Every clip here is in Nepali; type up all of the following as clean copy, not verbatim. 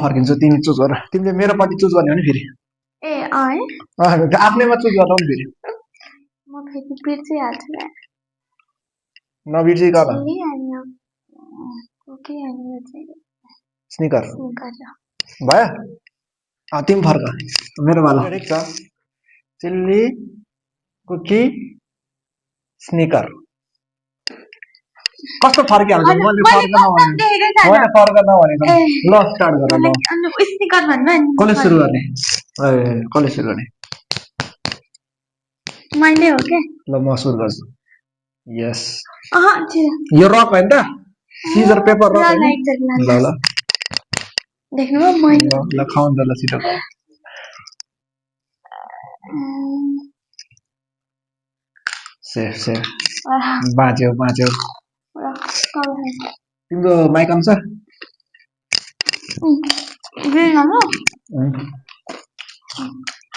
फर्किन्छु तिमी चुज गर तिमीले मेरो पट्टि चुज गर्ने हो नि फेरि ए है आफ्नैमा चुज गर्नु नि फेरि म फेरि बिर्सिहाल्छु नि नबिर्सी गर स्निकर भयो तिमी फर्क मेरो वाला ठिक छ चिल्ली कुकी स्निकर कस्तो फर्किहाल्छ मैले फर्क नभनेको ल स्टार्ट गर ल कसले सुरु गर्ने मैले हो के ल म सुरु गर्छु यस यो रक होइन त सिजर पेपर रक होइन ल ल देख्नुभयो मैले ल खाउँ त ल छिटो सेफ सेफ बाँच्यो तिम्रो माइक आउँछ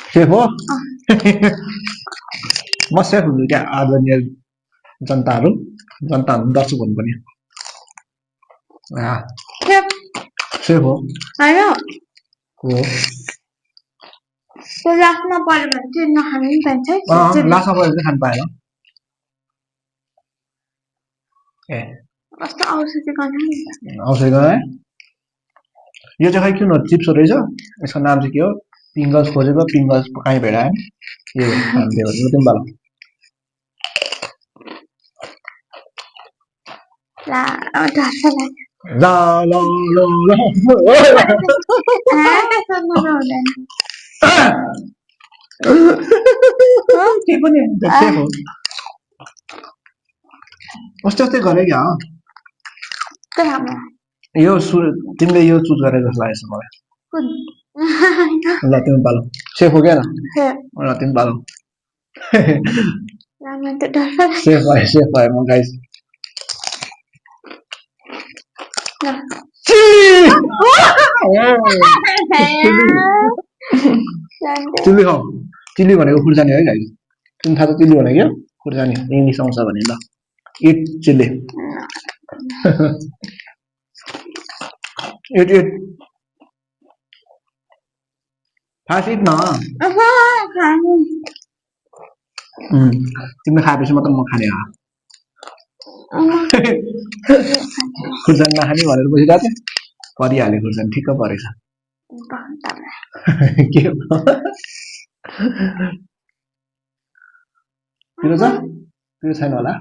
सेफ हो म सेफ हुन्छु क्या आदरणीय जनताहरू दर्शक हुनुपर्ने सेफ हो लास्टमा पऱ्यो भने चाहिँ नखानु नि पाइन्छ लास्टमा पऱ्यो भने खानु पाएन ए कस्तो औषधि औषधि यो चाहिँ खै किन चिप्स रहेछ यसको नाम चाहिँ के हो पिङ्गल्स खोजेको पिङ्गल्स कहीँ भेटायो यो तिमी बाल के पनि सेफ हो उस्तै गरे क्या यो तिमीले यो चुज गरे जस्तो लागेछ मलाई ल तिमी पालो सेफ हो क्या ल तिमी पालो सेफ भयो म गाइस चिल्ली खाऊ चिल्ली भनेको खुर्सानी है गाइस तिमी थाहा छ चिल्ली भनेको क्या खुर्सानी इङ्ग्लिस आउँछ भने ल it chilli it fast it न तिमीले खाएपछि मात्र म खाने हो खुर्सानी नखाने भनेर बसिरहेको थियो परिहाल्यो खुर्सानी ठिक्क परेछ के पिरो छ पिरो छैन होला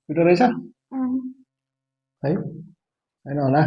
पिरो रहेछ है छैन होला